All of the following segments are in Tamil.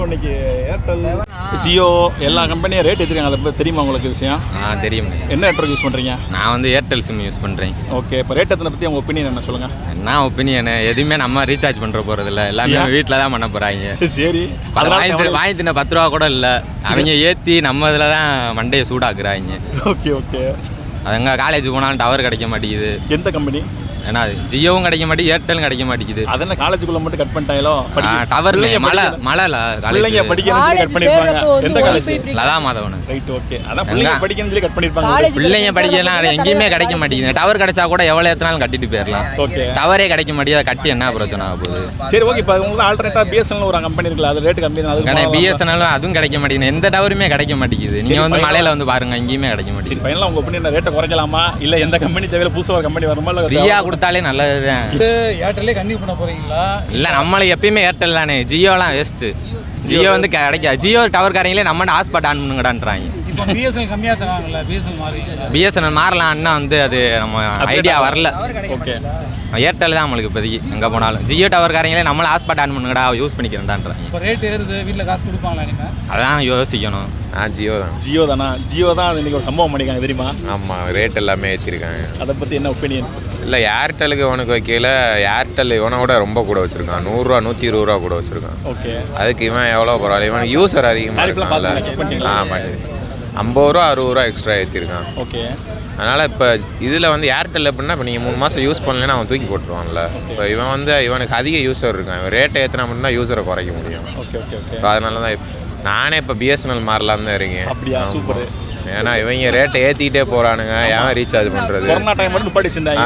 இன்னைக்கு ஏர்டெல் ஜியோ எல்லா கம்பெனியும் ரேட் ஏற்றிருக்காங்க. அதை பற்றி தெரியுமா உங்களுக்கு விஷயம்? தெரியும். என்ன நெட்வொர்க் யூஸ் பண்ணுறீங்க? நான் வந்து ஏர்டெல் சிம் யூஸ் பண்ணுறேன். ஓகே, இப்போ ரேட் எத்தனை பற்றி உங்கள் ஒப்பீனியன் என்ன சொல்லுங்கள்? என்ன ஒப்பீனியன், எதுவுமே நம்ம ரீசார்ஜ் பண்ணுற போகிறதில்ல, எல்லாமே வீட்டில் தான் பண்ண போகிறாங்க. சரி, வாங்கி தின்ன 10 ரூபா கூட இல்லை, அவங்க ஏற்றி நம்ம இதில் தான் மண்டையை சூடாக்குறாங்க. Okay okay. அது எங்கே காலேஜ் போனாலும் டவர் கிடைக்க மாட்டேங்குது. எந்த கம்பெனி? ஏன்னா ஜியோவும் கிடைக்க மாட்டேங்குது, ஏர்டெலும் கிடைக்க மாட்டேங்குது. அதென்ன காலேஜுக்குள்ள மட்டும் கட் பண்ணிட்டாங்களோ? டவர் மழைல பிள்ளைங்க படிக்கணும் கட் பண்ணிருப்பாங்க. எந்த college? Latha Madhavan. Right, okay. அதான் பிள்ளைங்க படிக்கணும் சொல்லி கட் பண்ணிருப்பாங்க. பிள்ளைங்க படிக்கலாம் எங்கேயுமே கிடைக்க மாட்டேங்குது. டவர் கிடைச்சா கூட எவ்வளோ எத்தனாலும் கட்டிட்டு போயிடலாம். ஓகே, டவரே கிடைக்க மாட்டேங்குது, கட்டி என்ன பிரச்சனை ஆக போகுது? சரி, ஓகே. இப்போ உங்களுக்கு ஆல்டர்னேட்டா பிஎஸ்என்எல் ஒரு கம்பெனி இருக்குல்ல, அது ரேட் கம்மி தான். அது பிஎஸ்என்எல் அதுவும் கிடைக்க மாட்டேங்குது, எந்த டவருமே கிடைக்க மாட்டேங்குது. நீங்க வந்து மலையில வந்து பாருங்க, எங்கேயுமே கிடைக்க மாட்டேங்குது. ஃபைனலா உங்க ஒப்பீனியன், ரேட்டை குறைக்கலாமா இல்ல எந்த கம்பெனி தேவையில்ல புதுசா ஒரு கம்பெனி வருமா இல்ல ஃப்ரீயா கொடுத்தாலே நல்லது. ஏர்டெல்லே கண்டினியூ பண்ண போறீங்களா? இல்ல, நம்மளுக்கு எப்பயுமே ஏர்டெல் தானே, ஜியோலாம் வேஸ்ட். ஜியோ வந்து கிடைக்காது. ஜியோ டவர் காரங்களே நம்ம ஹாட்ஸ்பாட் ஆன் பண்ணுங்கடான்றாங்க. இப்போ பிஎஸ்என்எல் கம்மியா தராங்கல்ல, பிஎஸ்என்எல் மாறலாம், அண்ணா வந்து அது நம்ம ஐடியா வரல. ஓகே, ஏர்டெல் தான் நம்மளுக்கு இப்போதைக்கு எங்கே போனாலும். ஜியோ டவர் காரங்களே நம்மள ஹாட்ஸ்பாட் ஆன் பண்ணுங்கடா, யூஸ் பண்ணிக்கிறேன்டான்றாங்க. இப்போ ரேட் ஏறுது, வீட்டில் காசு கொடுப்பாங்களா இனிமேல்? அதான் யோசிக்கணும். ஜியோ தான். ஜியோ தானா? ஜியோ தான் இன்னைக்கு ஒரு சம்பவம் பண்ணிக்காங்க தெரியுமா? ஆமாம், ரேட் எல்லாமே ஏற்றிருக்காங்க. அதை பற்றி என்ன ஒப்பீனியன்? இல்லை, ஏர்டெலுக்கு உனக்கு வைக்கல, ஏர்டெல் இவனோட ரொம்ப கூட வச்சுருக்கான். 100 ரூபா 120 ரூபா கூட வச்சுருக்கான். ஓகே, அதுக்கு இவன் எவ்வளோ பரவாயில்ல, இவனுக்கு யூஸர் அதிகமாக இருக்கான்ல. 50 ரூபா 60 ரூபா எக்ஸ்ட்ரா ஏற்றிருக்கான். ஓகே, அதனால் இப்போ இதில் வந்து ஏர்டெல் எப்படின்னா, இப்போ நீங்கள் 3 மாதம் யூஸ் பண்ணலன்னா அவன் தூக்கி போட்டுருவான்ல. இப்போ இவன் வந்து இவனுக்கு அதிக யூஸர் இருக்கான். இவன் ரேட்டை ஏற்றினா மட்டும்தான் யூஸரை குறைக்க முடியும். Okay okay okay. இப்போ அதனால தான் நானே இப்போ பிஎஸ்என்எல் மாறலான்னு தான் இருக்கேன். அப்படியா? சூப்பர். ஏன்னா இவங்க ரேட்டை ஏற்றிக்கிட்டே போகிறானுங்க, ஏன் ரீசார்ஜ் பண்ணுறது? கொரோனா டைம் மட்டும் நிப்பாட்டி வச்சிருந்தாங்க,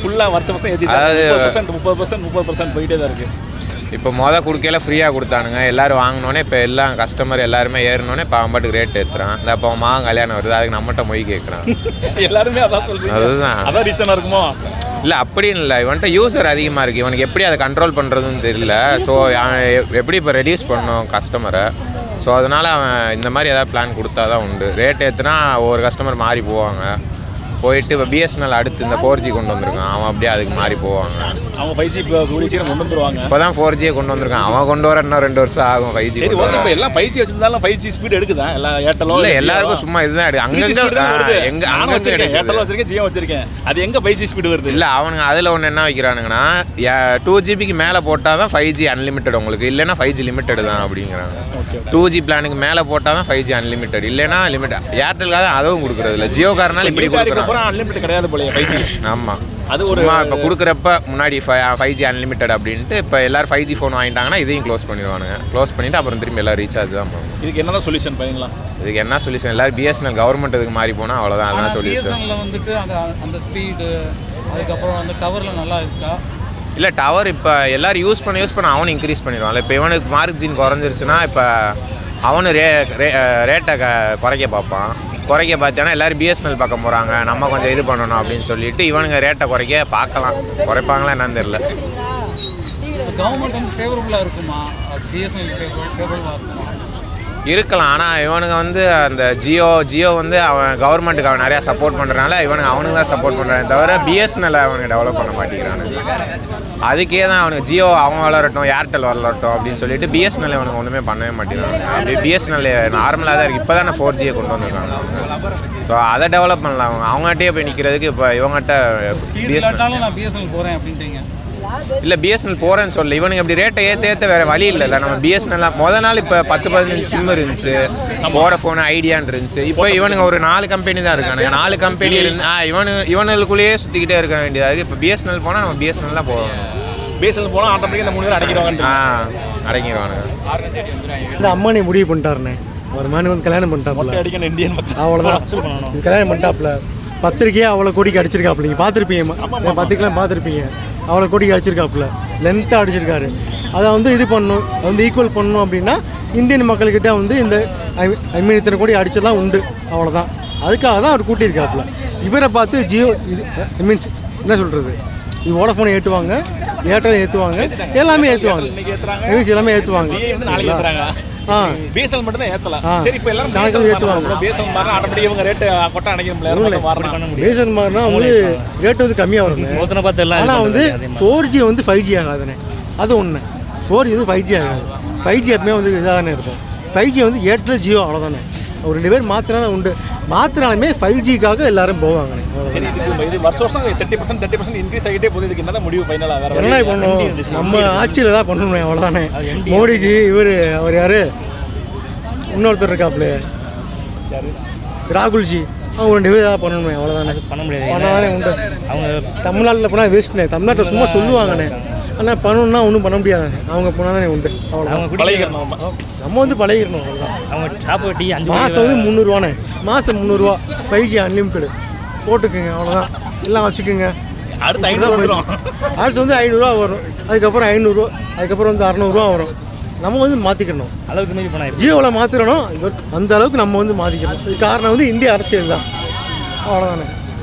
ஃபுல்லாக வருஷம் ஏற்றிட்டு 30% போயிட்டே தான் இருக்குது. இப்போ கொடுக்கையில ஃப்ரீயாக கொடுத்தானுங்க, எல்லோரும் வாங்கினோன்னே இப்போ எல்லாம் கஸ்டமர் எல்லாருமே ஏறினோன்னே இப்போ அவன் பாட்டுக்கு ரேட் ஏற்றுறான். இந்த அப்போ அவன் கல்யாணம் வருது, அதுக்கு நம்மகிட்ட மொய் கேட்குறான். எல்லாருமே அதான் சொல்கிறீங்க. அதுதான், அதான் ரீசனாக இருக்குமோ? இல்லை, அப்படின்னு இல்லை, இவன்கிட்ட யூஸர் அதிகமாக இருக்குது. இவனுக்கு எப்படி அதை கண்ட்ரோல் பண்ணுறதுன்னு தெரியல. ஸோ எப்படி இப்போ ரெடியூஸ் பண்ணணும் கஸ்டமரை? ஸோ அதனால் அவன் இந்த மாதிரி ஏதாவது பிளான் கொடுத்தா தான் உண்டு. ரேட் ஏற்றுனா ஒவ்வொரு கஸ்டமர் மாறி போவாங்க. போயிட்டு இப்போ பிஎஸ்என்எல் அடுத்து இந்த 4G கொண்டு வந்திருக்கான், அவன் அப்படியே அதுக்கு மாறி போவாங்க. அவங்க 5G கூடிய சீக்கிரம் கொண்டு வந்துருவாங்க. இப்போ தான் 4G கொண்டு வந்திருக்கான், அவன் கொண்டு வர இன்னும் 2 வருஷம் ஆகும் 5G. சரி, ஓகே. இப்போ எல்லாம் 5G வச்சிருந்தாலும் 5G ஸ்பீட் எடுக்குதா? எல்லாம் ஏர்டெலோ இல்லை, எல்லாருக்கும் சும்மா இதுதான் எடுக்கு. அங்கே நானும் வச்சிருக்கேன், ஏர்டெலோ வச்சிருக்கேன், ஜியோ வச்சிருக்கேன். அது எங்கே 5G ஸ்பீடு வருது? இல்லை, அவனுங்க அதில் ஒன்று என்ன வைக்கிறானுங்கன்னா 2GB மேலே போட்டால் தான் 5G அன்லிமிட்டட் உங்களுக்கு, இல்லைன்னா 5G லிமிட்டட் தான் அப்படிங்கிறாங்க. 2G பிளானுக்கு மேலே போட்டால் தான் 5G அன்லிமிட்டட், இல்லைன்னா லிமிட். ஏர்டெல்காக தான் அதுவும் கொடுக்குறது இல்லை, ஜியோக்காரனால இப்படி கொடுக்குறாங்க. அன்லிமிட்டட் கிடையாது போல 5G. ஆமாம், அது ஒரு இப்போ கொடுக்குறப்ப முன்னாடி 5G அன்லிமிட்டட் அப்படின்ட்டு இப்போ எல்லோரும் 5G ஃபோன் வாங்கிட்டாங்கன்னா இதையும் க்ளோஸ் பண்ணிடுவானுங்க. க்ளோஸ் பண்ணிவிட்டு அப்புறம் திரும்பி எல்லாம் ரீசார்ஜ் தான் பண்ணுவோம். இதுக்கு என்ன தான் சொல்யூஷன் பண்ணீங்களா? இதுக்கு என்ன சொல்யூஷன்? எல்லோரும் பிஎஸ்என்எல் கவர்மெண்ட் இதுக்கு மாறி போனால் அவ்வளோதான், அதுதான் சொல்யூஷன். பிஎஸ்என்எல்ல வந்துட்டு அந்த ஸ்பீடு, அதுக்கப்புறம் அந்த டவரில் நல்லா இருக்கா? இல்லை, டவர் இப்போ எல்லோரும் யூஸ் பண்ண அவனும் இன்க்ரீஸ் பண்ணிடுவான். இப்போ இவனுக்கு மார்ஜின் குறைஞ்சிருச்சுன்னா இப்போ அவனு ரேட்டை குறைக்க பார்ப்பான். குறைக்க பார்த்தானா எல்லோரும் பிஎஸ்என்எல் பக்கம் போகிறாங்க, நம்ம கொஞ்சம் இது பண்ணணும் அப்படின்னு சொல்லிட்டு இவனுங்க ரேட்டை குறைக்க பார்க்கலாம். குறைப்பாங்களா என்னன்னு தெரியல. கவர்மெண்ட் வந்து ஃபேவரபுளாக இருக்குமா? பிஎஸ்என்எல் ஃபேவரபுளாக இருக்குமா? இருக்கலாம். ஆனால் இவனுங்க வந்து அந்த ஜியோ வந்து அவன் கவர்மெண்ட்டுக்கு அவன் நிறையா சப்போர்ட் பண்ணுறதுனால அவனுக்கு தான் சப்போர்ட் பண்ணுறானே தவிர பிஎஸ்என்எல் அவனுக்கு டெவலப் பண்ண மாட்டேங்கிறானுங்க. அதுக்கே தான் அவனுக்கு ஜியோ அவன் வளரட்டும், ஏர்டெல் வளரட்டும் அப்படின்னு சொல்லிட்டு பிஎஸ்என்எல் அவனுக்கு ஒன்றுமே பண்ணவே மாட்டேங்கிறாங்க. அப்படி பிஎஸ்என்எல் நார்மலாக தான் இருக்குது. இப்போ தான் 4G கொண்டு வந்திருக்காங்க. ஸோ அதை டெவலப் பண்ணலாம். அவங்ககிட்டயே போய் நிற்கிறதுக்கு இப்போ இவங்ககிட்ட பிஎஸ்என்எல் போகிறேன் அப்படின்ட்டீங்க. இல்லை, பிஎஸ்என்எல் போகிறேன்னு சொல்லல, இவனுக்கு அப்படி ரேட்டை ஏற்ற வேறு வழி இல்லைல்ல. நம்ம பிஎஸ்என்எல் மொதல் நாள் இப்போ 10-15 சிம் இருந்துச்சு, வோடஃபோன் ஐடியான்னு இருந்துச்சு. இப்போ இவனுங்க ஒரு 4 கம்பெனி தான் இருக்கானுங்க. 4 கம்பெனி இவனுக்குள்ளேயே சுற்றிக்கிட்டே இருக்க வேண்டியதாக. இப்போ பிஎஸ்என்எல் போனால் நம்ம பிஎஸ்என்எல் தான் போவோம். பிஎஸ்என்எல் போனால் ஆட்டோமேட்டிக்காக இந்த 3 பேர் அடங்கிடுவாங்க. அடங்கிடுவானுங்க. இந்த அம்மானி முடிவு பண்ணிட்டாருண்ணே. ஒரு மாதிரி வந்து கல்யாணம் பண்ணிட்டாப்புல, அடிக்கணும் இந்தியன் அவ்வளோதான். கல்யாணம் பண்ணிட்டாப்புல, பத்திரிக்கையே அவ்வளோ கோடிக்கு அடிச்சிருக்காப்புல. நீங்கள் பார்த்துருப்பீங்க, பத்திரிக்கைலாம் பார்த்துருப்பீங்க. அவ்வளோ கோடிக்கு அடிச்சிருக்காப்புல, லென்த்தாக அடிச்சிருக்காரு. அதை வந்து இது பண்ணணும், வந்து ஈக்குவல் பண்ணணும் அப்படின்னா இந்தியன் மக்கள்கிட்ட வந்து இந்த இத்தனை கோடி அடிச்சதெல்லாம் உண்டு, அவ்வளோதான். அதுக்காக தான் அவர் கூட்டியிருக்காப்புல. இவரை பார்த்து ஜியோ மீன்ஸ் என்ன சொல்கிறது, இது வோடஃபோனை ஏற்றுவாங்க, ஏர்டெல் ஏற்றுவாங்க, எல்லாமே ஏற்றுவாங்க, எல்லாமே ஏற்றுவாங்க. பிஎஸ்என்எல் மட்டும் தான் ஏத்தல. சரி, இப்போ எல்லாரும் ஏத்துவாங்க. பிஎஸ்என்எல் மாறினா ஆட்டோமேட்டிக்கா இவங்க ரேட் கொட்ட அடைக்கணும். பிஎஸ்என்எல் மாறினா வந்து ரேட் வந்து கம்மியாக வரும். ஆனால் வந்து 4G வந்து 5G ஆகாதுண்ணே, அது ஒன்று. 4G வந்து 5G ஆகாது. 5G எப்பவுமே வந்து இதாக தானே இருக்கும். 5G வந்து ஏர்டெல் ஜியோ அவ்வளோதானே. ஒரு 2 பேர் மாற்றினா தான் உண்டு. மாற்றினாலுமே 5Gக்காக எல்லாரும் போவாங்கண்ணே. சரி, இது வருஷம் 30% இன்க்ரீஸ் ஆகிட்டே போகுது. இதுக்கு என்ன முடிவு ஃபைனலாக வேறு என்ன பண்ணணும்? நம்ம ஆட்சியில் தான் பண்ணணும் அவ்வளோதானே. மோடிஜி அவர் யார் இன்னொருத்தர் இருக்காப்புல ராகுல்ஜி, அவங்க 2 பேர் ஏதாவது பண்ணணுமே அவ்வளோதானே. பண்ண முடியாது. பண்ணாலே உண்டு. அவங்க தமிழ்நாட்டில் போனால் வேஸ்ட்ண்ணே. தமிழ்நாட்டில் சும்மா சொல்லுவாங்கண்ணே, ஆனால் பண்ணணுன்னா ஒன்றும் பண்ண முடியாது. அவங்க போனாலே உண்டு அவ்வளோதான். அவங்க பழகிக்கணும். நம்ம வந்து பழகிடணும் அவ்வளோதான். அவங்க சாப்பிட்டு டீ 5 மாதம் வந்து 300ரூவாண்ணே. மாதம் 300ரூவா 5G அன்லிமிட்டடு போட்டுக்குங்க அவ்வளோதான். எல்லாம் வச்சுக்கோங்க. அடுத்து 500 வந்துடும். அடுத்து வந்து 500ரூவா வரும், அதுக்கப்புறம் 500, அதுக்கப்புறம் வந்து 600ரூவா வரும். நம்ம வந்து மாற்றிக்கணும். அளவுக்கு மீறி போனால் ஜியோவில் மாற்றிடணும். அந்த அளவுக்கு நம்ம வந்து மாற்றிக்கணும். இது காரணம் வந்து இந்திய அரசியல் தான் அவ்வளோதானே.